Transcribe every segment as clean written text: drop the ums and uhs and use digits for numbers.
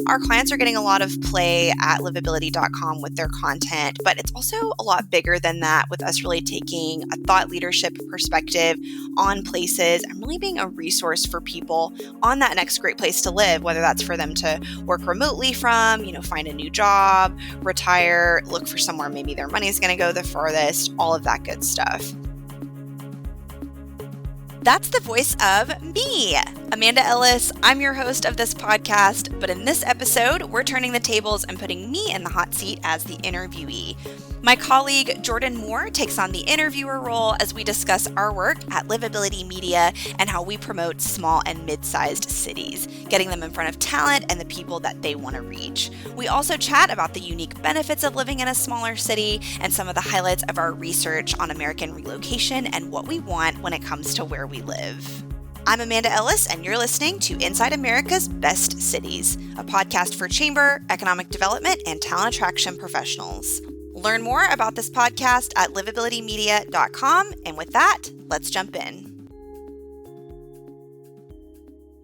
our clients are getting a lot of play at livability.com with their content, but it's also a lot bigger than that, with us really taking a thought leadership perspective on places and really being a resource for people on that next great place to live, whether that's for them to work remotely from, find a new job, retire, look for somewhere maybe their money's going to go the furthest, all of that good stuff. That's the voice of me, Amanda Ellis. I'm your host of this podcast, but in this episode, we're turning the tables and putting me in the hot seat as the interviewee. My colleague Jordan Moore takes on the interviewer role as we discuss our work at Livability Media and how we promote small and mid-sized cities, getting them in front of talent and the people that they want to reach. We also chat about the unique benefits of living in a smaller city and some of the highlights of our research on American relocation and what we want when it comes to where we live. I'm Amanda Ellis, and you're listening to Inside America's Best Cities, a podcast for chamber, economic development, and talent attraction professionals. Learn more about this podcast at livabilitymedia.com. And with that, let's jump in.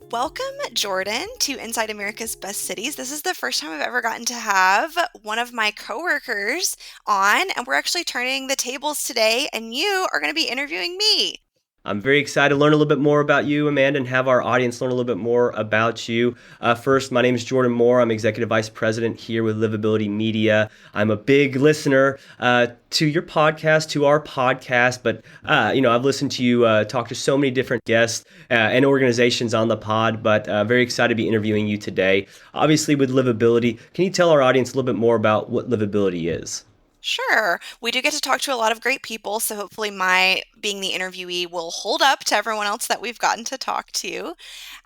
Welcome, Jordan, to Inside America's Best Cities. This is the first time I've ever gotten to have one of my coworkers on, and we're actually turning the tables today, and you are going to be interviewing me. I'm very excited to learn a little bit more about you, Amanda, and have our audience learn a little bit more about you. First, my name is Jordan Moore. I'm Executive Vice President here with Livability Media. I'm a big listener to your podcast, to our podcast, but I've listened to you talk to so many different guests and organizations on the pod, but very excited to be interviewing you today. Obviously, with Livability, can you tell our audience a little bit more about what Livability is? Sure. We do get to talk to a lot of great people, so hopefully my being the interviewee will hold up to everyone else that we've gotten to talk to.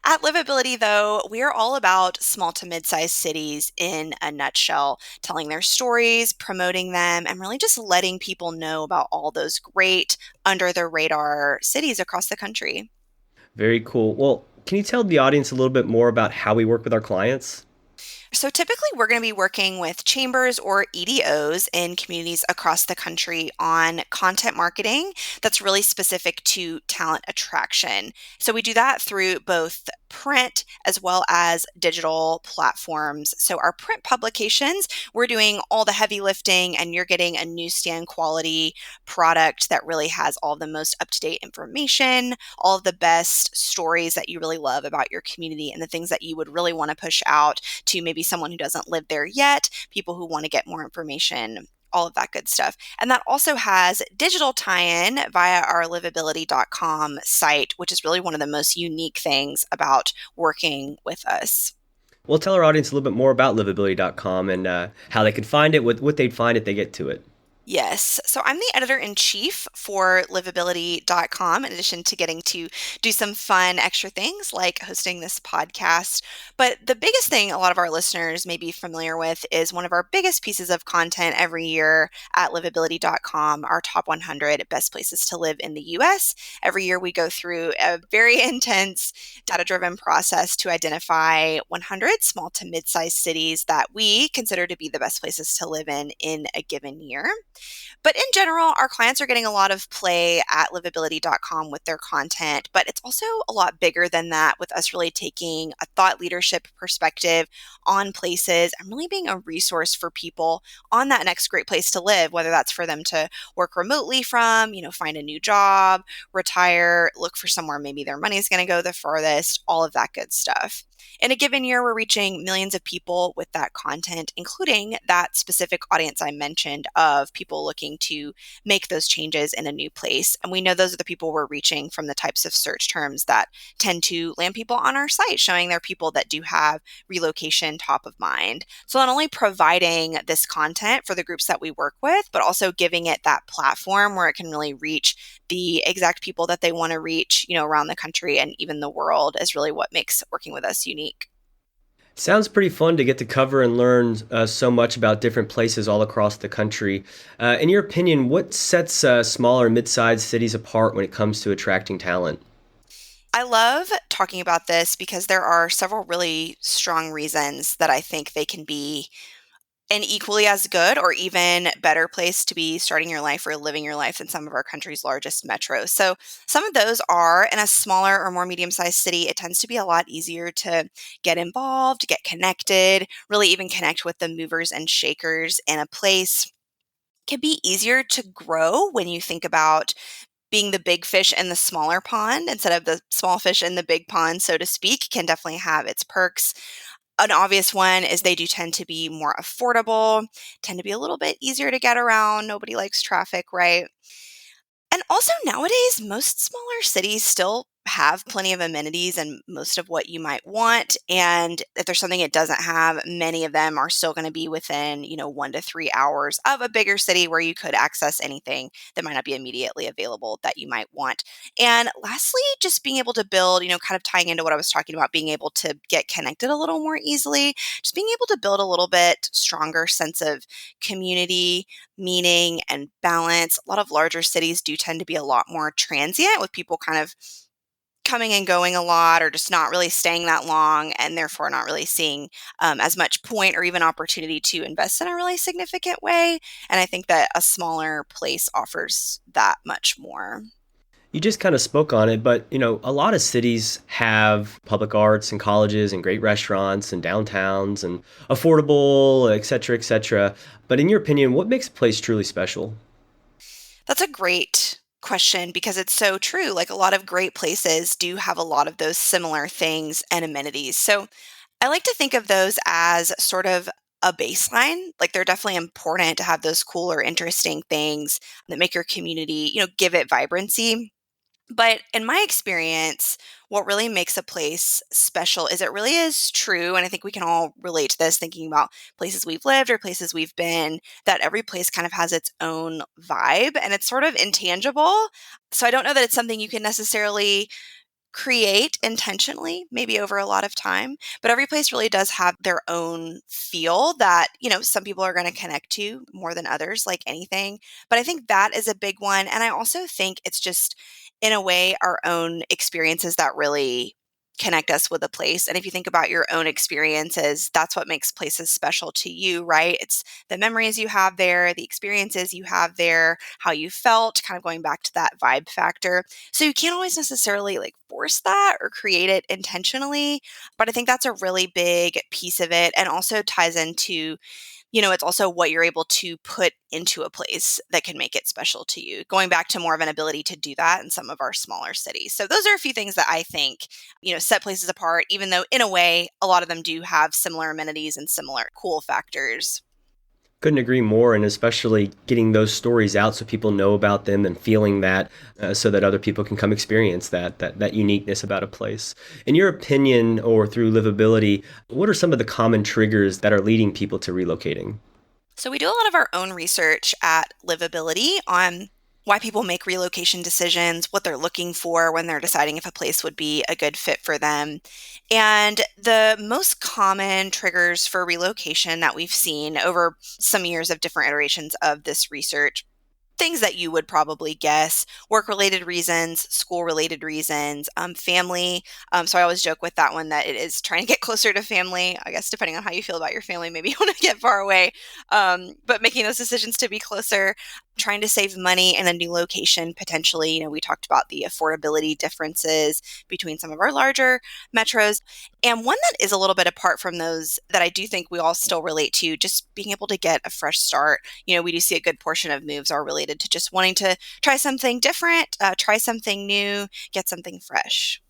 At Livability, though, we are all about small to mid-sized cities in a nutshell, telling their stories, promoting them, and really just letting people know about all those great under-the-radar cities across the country. Very cool. Well, can you tell the audience a little bit more about how we work with our clients? So typically we're going to be working with chambers or EDOs in communities across the country on content marketing that's really specific to talent attraction. So we do that through both print as well as digital platforms. So our print publications, we're doing all the heavy lifting, and you're getting a newsstand quality product that really has all the most up-to-date information, all of the best stories that you really love about your community, and the things that you would really want to push out to maybe someone who doesn't live there yet, people who want to get more information, all of that good stuff. And that also has digital tie-in via our livability.com site, which is really one of the most unique things about working with us. Well, tell our audience a little bit more about livability.com and how they can find it, what they'd find if they get to it. Yes. So I'm the editor-in-chief for livability.com, in addition to getting to do some fun extra things like hosting this podcast. But the biggest thing a lot of our listeners may be familiar with is one of our biggest pieces of content every year at livability.com, our top 100 best places to live in the U.S. Every year we go through a very intense data-driven process to identify 100 small to mid-sized cities that we consider to be the best places to live in a given year. But in general, our clients are getting a lot of play at livability.com with their content, but it's also a lot bigger than that, with us really taking a thought leadership perspective on places and really being a resource for people on that next great place to live, whether that's for them to work remotely from, find a new job, retire, look for somewhere maybe their money's going to go the furthest, all of that good stuff. In a given year, we're reaching millions of people with that content, including that specific audience I mentioned of people looking to make those changes in a new place. And we know those are the people we're reaching from the types of search terms that tend to land people on our site, showing they're people that do have relocation top of mind. So not only providing this content for the groups that we work with, but also giving it that platform where it can really reach the exact people that they want to reach, around the country and even the world, is really what makes working with us unique. Sounds pretty fun to get to cover and learn so much about different places all across the country. In your opinion, what sets smaller, mid-sized cities apart when it comes to attracting talent? I love talking about this because there are several really strong reasons that I think they can be an equally as good or even better place to be starting your life or living your life than some of our country's largest metros. So, some of those are in a smaller or more medium sized city, it tends to be a lot easier to get involved, get connected, really even connect with the movers and shakers in a place. It can be easier to grow when you think about being the big fish in the smaller pond instead of the small fish in the big pond, so to speak, can definitely have its perks. An obvious one is they do tend to be more affordable, tend to be a little bit easier to get around. Nobody likes traffic, right? And also nowadays, most smaller cities still have plenty of amenities and most of what you might want. And if there's something it doesn't have, many of them are still going to be within, 1 to 3 hours of a bigger city where you could access anything that might not be immediately available that you might want. And lastly, just being able to build, kind of tying into what I was talking about, being able to get connected a little more easily, just being able to build a little bit stronger sense of community, meaning, and balance. A lot of larger cities do tend to be a lot more transient with people kind of coming and going a lot or just not really staying that long and therefore not really seeing as much point or even opportunity to invest in a really significant way. And I think that a smaller place offers that much more. You just kind of spoke on it, but a lot of cities have public arts and colleges and great restaurants and downtowns and affordable, et cetera, et cetera. But in your opinion, what makes a place truly special? That's a great question because it's so true. Like a lot of great places do have a lot of those similar things and amenities. So I like to think of those as sort of a baseline. Like they're definitely important to have those cool or interesting things that make your community, give it vibrancy. But in my experience, what really makes a place special is it really is true. And I think we can all relate to this thinking about places we've lived or places we've been, that every place kind of has its own vibe and it's sort of intangible. So I don't know that it's something you can necessarily create intentionally, maybe over a lot of time. But every place really does have their own feel that, some people are going to connect to more than others, like anything. But I think that is a big one. And I also think it's just, in a way, our own experiences that really connect us with a place. And if you think about your own experiences, that's what makes places special to you, right? It's the memories you have there, the experiences you have there, how you felt, kind of going back to that vibe factor. So you can't always necessarily like force that or create it intentionally, but I think that's a really big piece of it and also ties into, it's also what you're able to put into a place that can make it special to you. Going back to more of an ability to do that in some of our smaller cities. So those are a few things that I think, set places apart, even though in a way, a lot of them do have similar amenities and similar cool factors. Couldn't agree more, and especially getting those stories out so people know about them and feeling that, so that other people can come experience that uniqueness about a place. In your opinion, or through livability, what are some of the common triggers that are leading people to relocating? So we do a lot of our own research at Livability on why people make relocation decisions, what they're looking for when they're deciding if a place would be a good fit for them. And the most common triggers for relocation that we've seen over some years of different iterations of this research, things that you would probably guess: work related reasons, school related reasons, family. So I always joke with that one that it is trying to get closer to family. I guess depending on how you feel about your family, maybe you want to get far away. But making those decisions to be closer, trying to save money in a new location potentially. We talked about the affordability differences between some of our larger metros. And one that is a little bit apart from those that I do think we all still relate to, just being able to get a fresh start. We do see a good portion of moves are related to just wanting to try something different, try something new, get something fresh.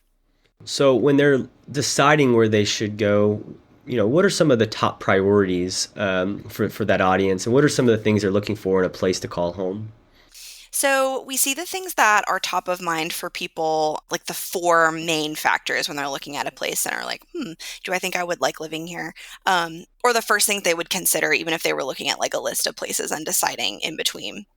So when they're deciding where they should go, what are some of the top priorities, for that audience, and what are some of the things they're looking for in a place to call home? So we see the things that are top of mind for people, like the four main factors when they're looking at a place and are like, do I think I would like living here? Or the first thing they would consider, even if they were looking at like a list of places and deciding in between,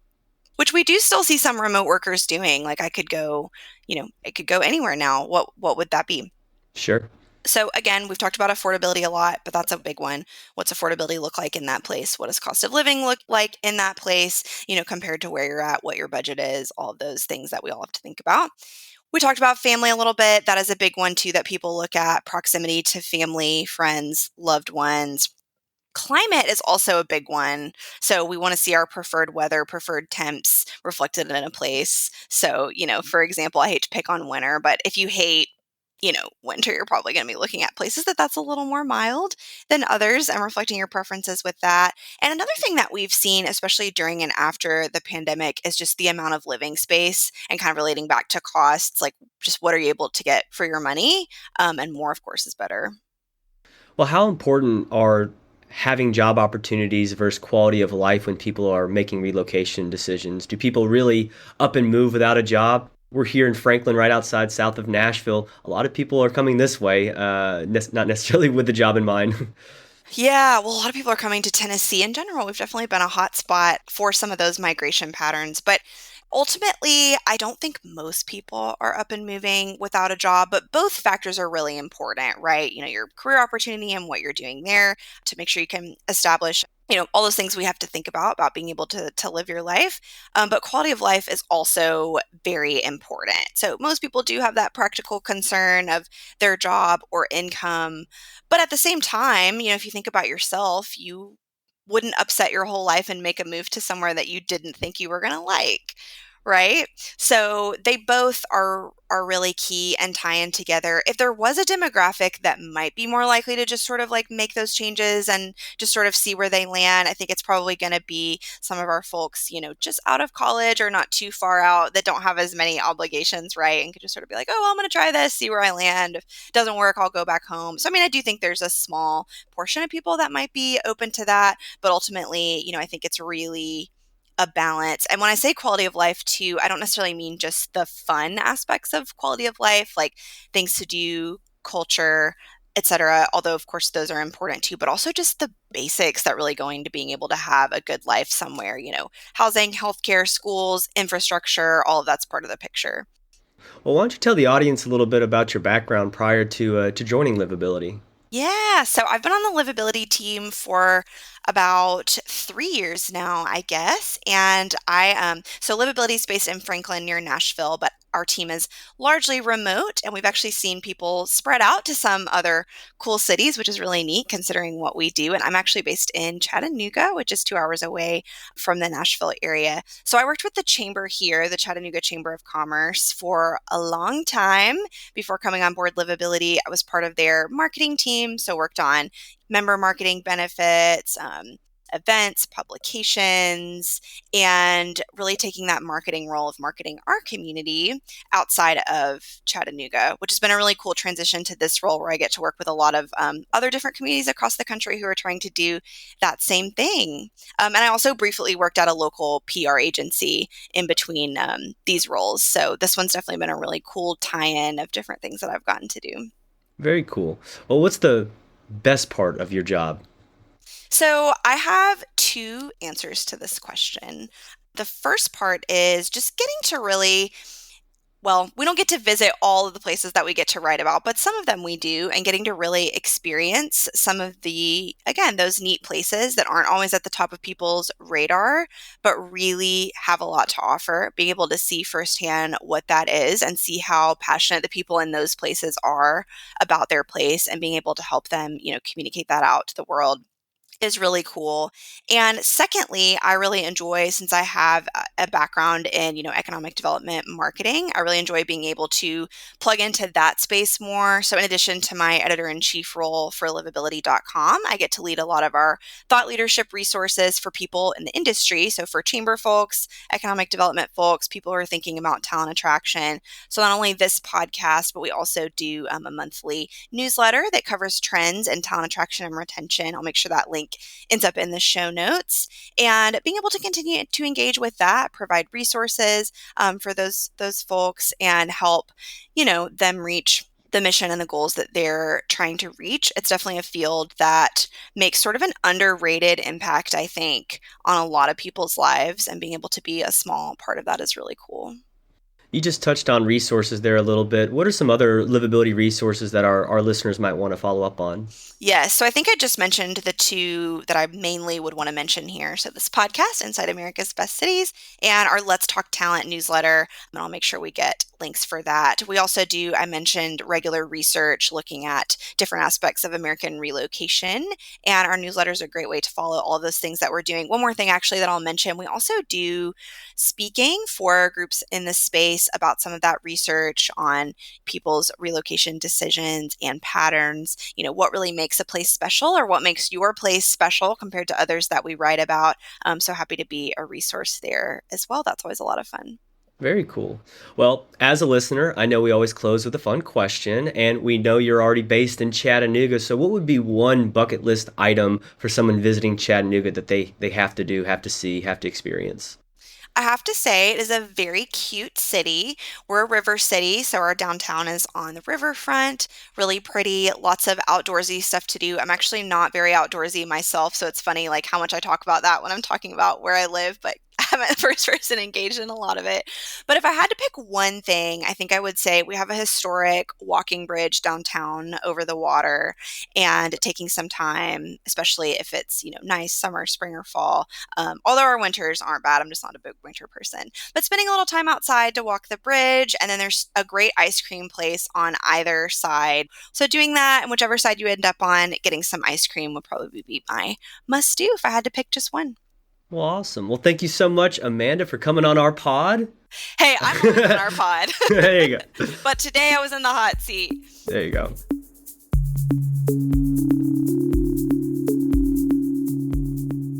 which we do still see some remote workers doing. Like I could go anywhere now. What would that be? Sure. So again, we've talked about affordability a lot, but that's a big one. What's affordability look like in that place? What does cost of living look like in that place, compared to where you're at, what your budget is, all of those things that we all have to think about. We talked about family a little bit. That is a big one too that people look at: proximity to family, friends, loved ones. Climate is also a big one. So we want to see our preferred weather, preferred temps reflected in a place. So, for example, I hate to pick on winter, but if you hate, winter, you're probably going to be looking at places that's a little more mild than others and reflecting your preferences with that. And another thing that we've seen, especially during and after the pandemic, is just the amount of living space and kind of relating back to costs, like just what are you able to get for your money? And more, of course, is better. Well, how important are having job opportunities versus quality of life when people are making relocation decisions? Do people really up and move without a job? We're here in Franklin, right outside south of Nashville. A lot of people are coming this way, not necessarily with the job in mind. Yeah, well, a lot of people are coming to Tennessee in general. We've definitely been a hot spot for some of those migration patterns. But ultimately, I don't think most people are up and moving without a job, but both factors are really important, right? Your career opportunity and what you're doing there to make sure you can establish. All those things we have to think about being able to live your life. But quality of life is also very important. So most people do have that practical concern of their job or income, but at the same time, if you think about yourself, you wouldn't upset your whole life and make a move to somewhere that you didn't think you were going to like, right? So they both are really key and tie in together. If there was a demographic that might be more likely to just sort of like make those changes and just sort of see where they land, I think it's probably going to be some of our folks, just out of college or not too far out that don't have as many obligations, right? And could just sort of be like, oh, well, I'm going to try this, see where I land. If it doesn't work, I'll go back home. So, I mean, I do think there's a small portion of people that might be open to that. But ultimately, I think it's really a balance. And when I say quality of life too, I don't necessarily mean just the fun aspects of quality of life, like things to do, culture, etc. Although of course those are important too, but also just the basics that really go into being able to have a good life somewhere, housing, healthcare, schools, infrastructure, all of that's part of the picture. Well, why don't you tell the audience a little bit about your background prior to joining Livability? Yeah, so I've been on the livability team for about 3 years now, I guess. And so livability is based in Franklin near Nashville, but our team is largely remote. And we've actually seen people spread out to some other cool cities, which is really neat considering what we do. And I'm actually based in Chattanooga, which is 2 hours away from the Nashville area. So I worked with the chamber here, the Chattanooga Chamber of Commerce, for a long time before coming on board Livability. I was part of their marketing team, so worked on member marketing benefits, events, publications, and really taking that marketing role of marketing our community outside of Chattanooga, which has been a really cool transition to this role where I get to work with a lot of other different communities across the country who are trying to do that same thing. And I also briefly worked at a local PR agency in between these roles. So this one's definitely been a really cool tie in of different things that I've gotten to do. Very cool. Well, what's the best part of your job? So I have two answers to this question. The first part is just getting to really, well, we don't get to visit all of the places that we get to write about, but some of them we do, and getting to really experience some of the, again, those neat places that aren't always at the top of people's radar, but really have a lot to offer. Being able to see firsthand what that is and see how passionate the people in those places are about their place and being able to help them, communicate that out to the world is really cool. And secondly, I really enjoy, since I have a background in, economic development marketing, I really enjoy being able to plug into that space more. So in addition to my editor-in-chief role for livability.com, I get to lead a lot of our thought leadership resources for people in the industry. So for chamber folks, economic development folks, people who are thinking about talent attraction. So not only this podcast, but we also do a monthly newsletter that covers trends in talent attraction and retention. I'll make sure that link ends up in the show notes, and being able to continue to engage with that, provide resources for those folks, and help them reach the mission and the goals that they're trying to reach. It's definitely a field that makes sort of an underrated impact, I think, on a lot of people's lives, and being able to be a small part of that is really cool. You just touched on resources there a little bit. What are some other livability resources that our listeners might want to follow up on? Yes, so I think I just mentioned the two that I mainly would want to mention here. So this podcast, Inside America's Best Cities, and our Let's Talk Talent newsletter. And I'll make sure we get links for that. We also do, I mentioned, regular research looking at different aspects of American relocation, and our newsletter is a great way to follow all of those things that we're doing. One more thing, actually, that I'll mention, we also do speaking for groups in the space about some of that research on people's relocation decisions and patterns. What really makes a place special, or what makes your place special compared to others that we write about. So happy to be a resource there as well. That's always a lot of fun. Very cool. Well, as a listener, I know we always close with a fun question, and we know you're already based in Chattanooga. So, what would be one bucket list item for someone visiting Chattanooga that they have to do, have to see, have to experience? I have to say, it is a very cute city. We're a river city, so our downtown is on the riverfront, really pretty, lots of outdoorsy stuff to do. I'm actually not very outdoorsy myself, so it's funny like how much I talk about that when I'm talking about where I live, but I'm the first person engaged in a lot of it. But if I had to pick one thing, I think I would say we have a historic walking bridge downtown over the water, and taking some time, especially if it's, nice summer, spring, or fall. Although our winters aren't bad, I'm just not a big winter person. But spending a little time outside to walk the bridge, and then there's a great ice cream place on either side. So doing that, and whichever side you end up on, getting some ice cream would probably be my must do if I had to pick just one. Well, awesome. Well, thank you so much, Amanda, for coming on our pod. Hey, I'm always on our pod. There you go. But today I was in the hot seat. There you go.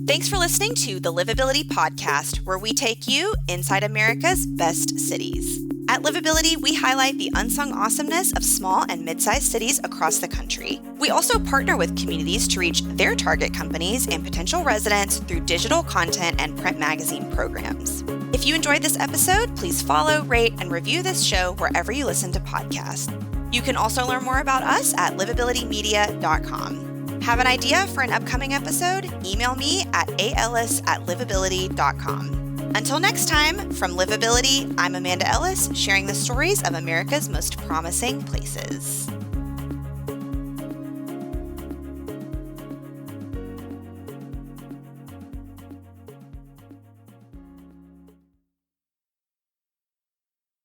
Thanks for listening to the Livability Podcast, where we take you inside America's best cities. At Livability, we highlight the unsung awesomeness of small and mid-sized cities across the country. We also partner with communities to reach their target companies and potential residents through digital content and print magazine programs. If you enjoyed this episode, please follow, rate, and review this show wherever you listen to podcasts. You can also learn more about us at livabilitymedia.com. Have an idea for an upcoming episode? Email me at aellis@livability.com. Until next time, from Livability, I'm Amanda Ellis, sharing the stories of America's most promising places.